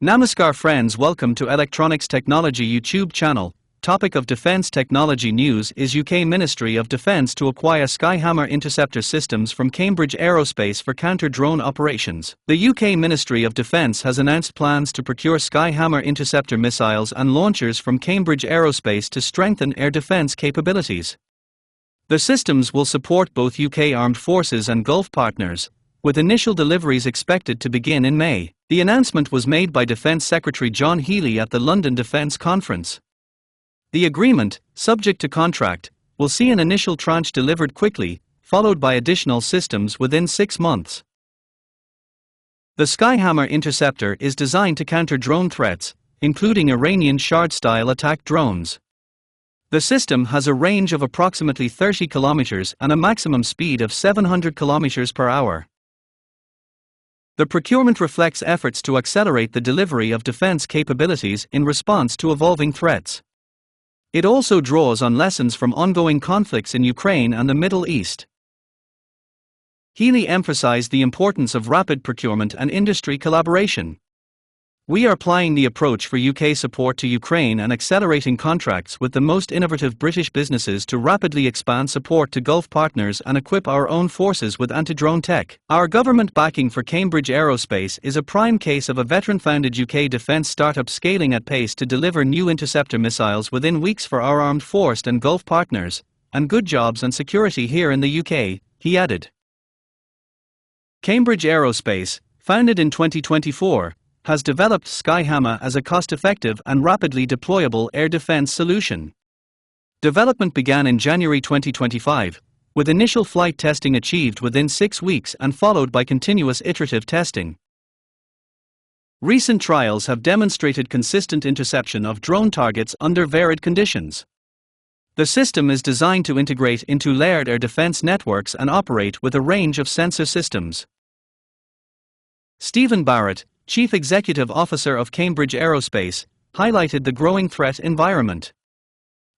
Namaskar friends, welcome to Electronics Technology YouTube channel. Topic of Defence Technology News is UK Ministry of Defence to acquire Skyhammer Interceptor systems from Cambridge Aerospace for counter-drone operations. The UK Ministry of Defence has announced plans to procure Skyhammer Interceptor missiles and launchers from Cambridge Aerospace to strengthen air defence capabilities. The systems will support both UK Armed Forces and Gulf partners, with initial deliveries expected to begin in May. The announcement was made by Defence Secretary John Healey at the London Defence Conference. The agreement, subject to contract, will see an initial tranche delivered quickly, followed by additional systems within 6 months. The Skyhammer Interceptor is designed to counter drone threats, including Iranian Shard-style attack drones. The system has a range of approximately 30 kilometers and a maximum speed of 700 kilometers per hour. The procurement reflects efforts to accelerate the delivery of defense capabilities in response to evolving threats. It also draws on lessons from ongoing conflicts in Ukraine and the Middle East. Healey emphasized the importance of rapid procurement and industry collaboration. "We are applying the approach for UK support to Ukraine and accelerating contracts with the most innovative British businesses to rapidly expand support to Gulf partners and equip our own forces with anti-drone tech. Our government backing for Cambridge Aerospace is a prime case of a veteran-founded UK defence startup scaling at pace to deliver new interceptor missiles within weeks for our armed force and Gulf partners, and good jobs and security here in the UK," he added. Cambridge Aerospace, founded in 2024, has developed Skyhammer as a cost-effective and rapidly deployable air defense solution. Development began in January 2025, with initial flight testing achieved within 6 weeks and followed by continuous iterative testing. Recent trials have demonstrated consistent interception of drone targets under varied conditions. The system is designed to integrate into layered air defense networks and operate with a range of sensor systems. Stephen Barrett, Chief Executive Officer of Cambridge Aerospace, highlighted the growing threat environment.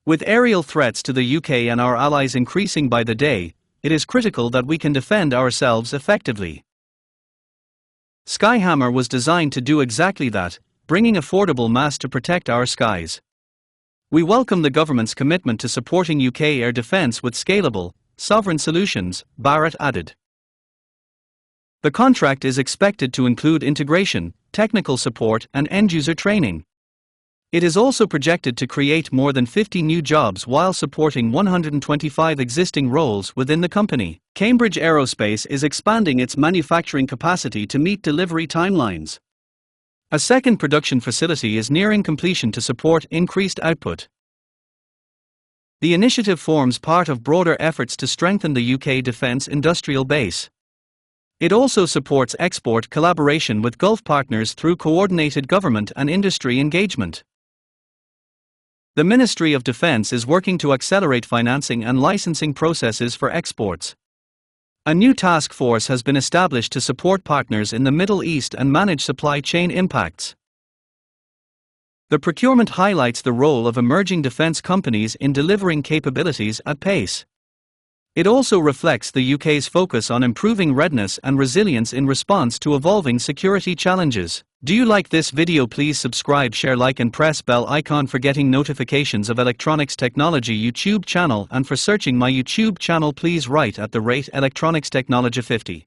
"With aerial threats to the UK and our allies increasing by the day, it is critical that we can defend ourselves effectively." Skyhammer was designed to do exactly that, bringing affordable mass to protect our skies. "We welcome the government's commitment to supporting UK air defence with scalable, sovereign solutions," Barrett added. The contract is expected to include integration, technical support, and end-user training. It is also projected to create more than 50 new jobs while supporting 125 existing roles within the company. Cambridge Aerospace is expanding its manufacturing capacity to meet delivery timelines. A second production facility is nearing completion to support increased output. The initiative forms part of broader efforts to strengthen the UK defence industrial base. It also supports export collaboration with Gulf partners through coordinated government and industry engagement. The Ministry of Defence is working to accelerate financing and licensing processes for exports. A new task force has been established to support partners in the Middle East and manage supply chain impacts. The procurement highlights the role of emerging defence companies in delivering capabilities at pace. It also reflects the UK's focus on improving readiness and resilience in response to evolving security challenges. Do you like this video? Please subscribe, share, like and press bell icon for getting notifications of Electronics Technology YouTube channel, and for searching my YouTube channel please write @Electronics Technology 50.